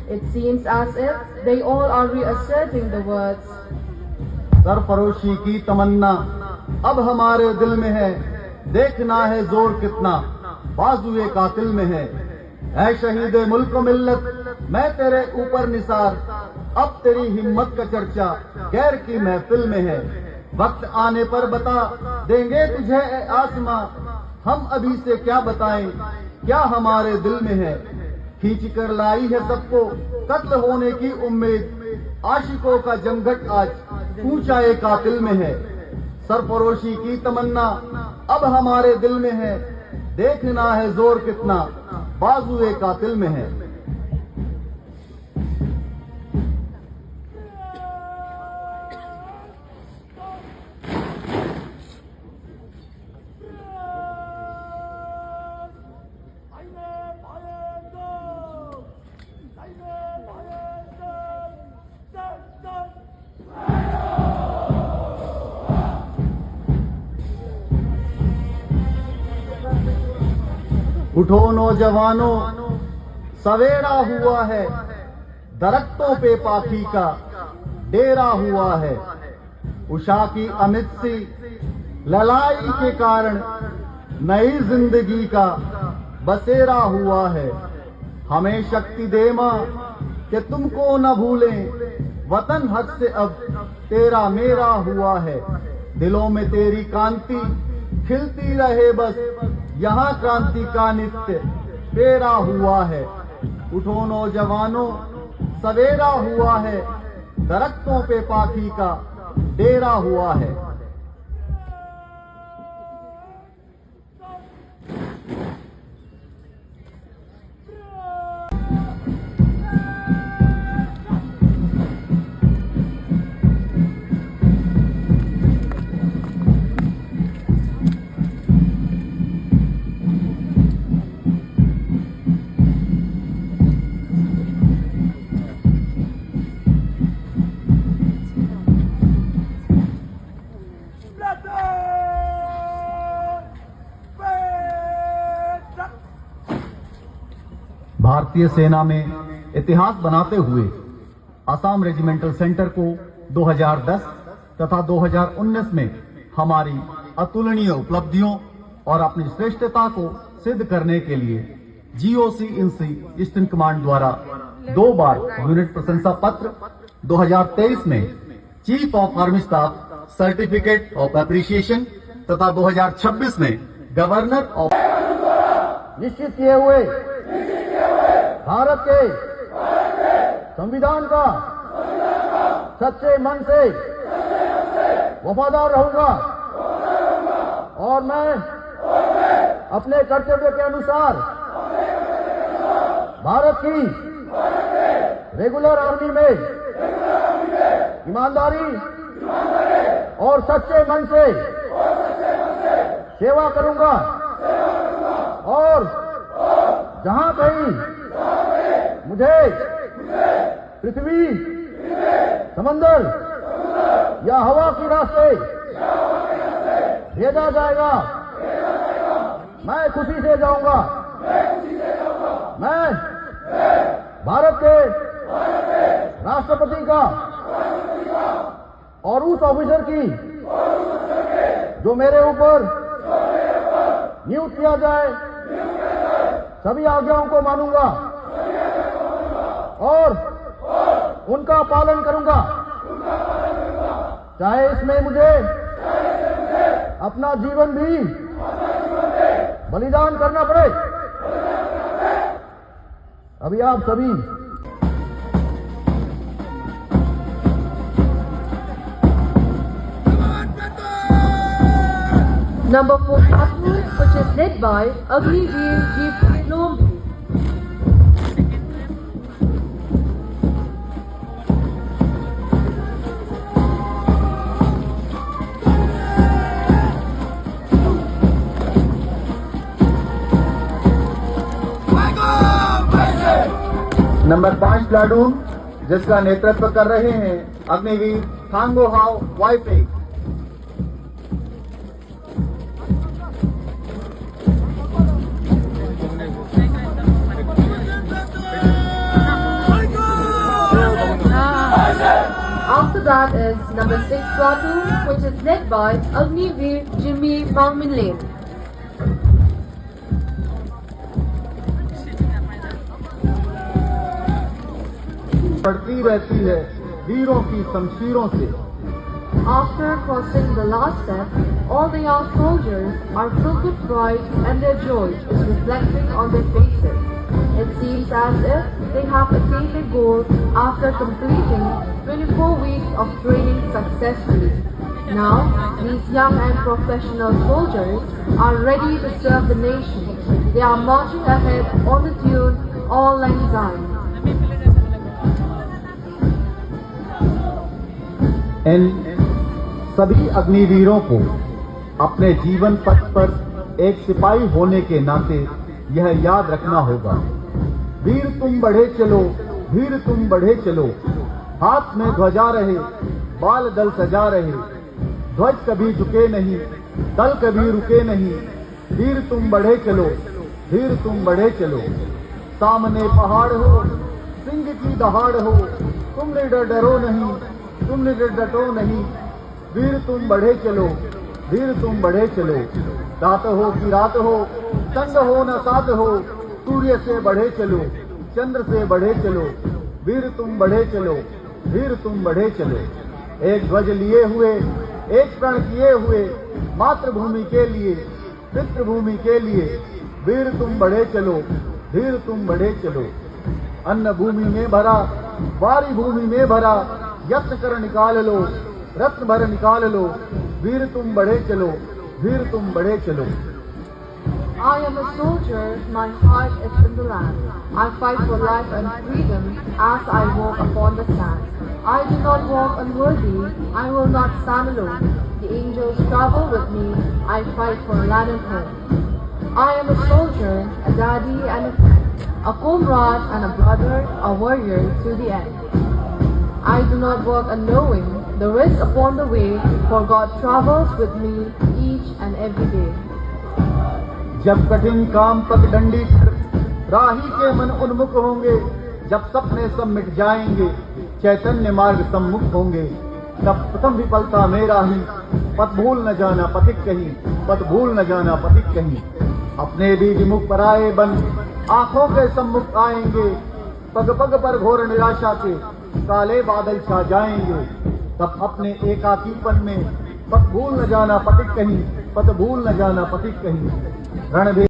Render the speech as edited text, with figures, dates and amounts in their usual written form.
It seems as if they all are reasserting the words. सरफरोशी की तमन्ना अब हमारे दिल में है, देखना है जोर कितना बाजुए कातिल में है। ऐ शहीद मुल्क मिल्लत मैं तेरे ऊपर निसार, अब तेरी हिम्मत का चर्चा गैर की महफिल में है। वक्त आने पर बता देंगे तुझे ए आसमां, हम अभी से क्या बताएं क्या हमारे दिल में है। खींच कर लाई है सबको कत्ल होने की उम्मीद, आशिकों का जमघट आज ऊंचाए कातिल में है। सरफरोशी की तमन्ना अब हमारे दिल में है, देखना है जोर कितना बाजुए कातिल में है। उठो नौजवानों सवेरा हुआ है, दरख्तों पे पाखी का डेरा हुआ है। उषा की अमित सी ललाई के कारण नई जिंदगी का बसेरा हुआ है। हमें शक्ति दे मां कि तुमको न भूलें, वतन हक से अब तेरा मेरा हुआ है। दिलों में तेरी कांति खिलती रहे बस, यहाँ क्रांति का नित्य फेरा हुआ है। उठो नौजवानों सवेरा हुआ है, दरख्तों पे पाखी का डेरा हुआ है। भारतीय सेना में इतिहास बनाते हुए असम रेजिमेंटल सेंटर को 2010 तथा 2019 में हमारी अतुलनीय उपलब्धियों और अपनी श्रेष्ठता को सिद्ध करने के लिए जीओसी इंसी ईस्टर्न कमांड द्वारा 2 बार यूनिट प्रशंसा पत्र, 2023 में chief of army staff certificate of appreciation तथा 2026 में गवर्नर ऑफ निश्चित किए हुए भारत के संविधान का सच्चे मन से वफादार रहूंगा और मैं अपने कर्तव्य के अनुसार भारत की रेगुलर आर्मी में ईमानदारी और सच्चे मन से सेवा करूंगा और जहां कहीं मुझे पृथ्वी, समंदर या हवा की रास्ते भेजा जाएगा, मैं खुशी से जाऊंगा। मैं भारत के राष्ट्रपति का और उस ऑफिसर की जो मेरे ऊपर नियुक्त किया जाए सभी आज्ञाओं को मानूंगा और उनका पालन करूंगा, चाहे इसमें मुझे अपना जीवन भी बलिदान करना पड़े। अभी आप सभी Number 4 platoon, which is led by Agniveer Jeet Lombi. Number 5 platoon जिसका नेतृत्व कर रहे हैं अग्निवीर थांगो हाव वाइपे। After that is number 6 platoon, which is led by Agniveer Jimmy Mangmin Lane. बढ़ती रहती है वीरों की शमशीरों से। After crossing the last step, all the young soldiers are filled with pride and their joy is reflecting on their faces. It seems as if they have attained their goal after completing 24 weeks of training successfully. Now, these young and professional soldiers are ready to serve the nation. They are marching ahead on the tune All Lang Syne. इन सभी अग्निवीरों को अपने जीवन पथ पर एक सिपाही होने के नाते यह याद रखना होगा। वीर तुम बढ़े चलो, वीर तुम बढ़े चलो, हाथ में ध्वजा रहे, बाल दल सजा रहे, ध्वज कभी झुके नहीं, दल कभी रुके नहीं, वीर तुम बढ़े चलो, वीर तुम बढ़े चलो। सामने पहाड़ हो, सिंह की दहाड़ हो, तुम निडर डरो नहीं, तुम निडर डटो नहीं, वीर तुम बढ़े चलो, वीर तुम बढ़े चलो। रात हो कि रात हो, संग हो न साथ हो, सूर्य से बढ़े चलो, चंद्र से बढ़े चलो, वीर तुम बढ़े चलो, वीर तुम बढ़े चलो। एक ध्वज लिए हुए, एक प्रण किए हुए, मातृभूमि के लिए, पितृभूमि के लिए, वीर तुम बढ़े चलो, वीर तुम बढ़े चलो। अन्न भूमि में भरा, वारी भूमि में भरा, यत्न कर निकाल लो, रत्न भर निकाल लो, वीर तुम बढ़े चलो, वीर तुम बढ़े चलो। I am a soldier, my heart is in the land. I fight for life and freedom as I walk upon the sand. I do not walk unworthy, I will not stand alone. The angels travel with me, I fight for land and home. I am a soldier, a daddy and a friend, a comrade and a brother, a warrior to the end. I do not walk unknowing, the risk upon the way, for God travels with me each and every day. जब कठिन काम पगडंडी कर राही के मन उन्मुख होंगे, जब सपने सब मिट जाएंगे, चैतन्य मार्ग सम्मुख होंगे, तब प्रथम विफलता मेरा ही, पथ भूल न जाना पथिक कहीं, पथ भूल न जाना पथिक कहीं। अपने भी विमुख पराए बन आंखों के सम्मुख आएंगे, पग पग पर घोर निराशा के काले बादल छा जाएंगे, तब अपने एकाकीपन में पथ भूल न जाना पथिक कहीं, पथ भूल न जाना पथिक कहीं। रणभेद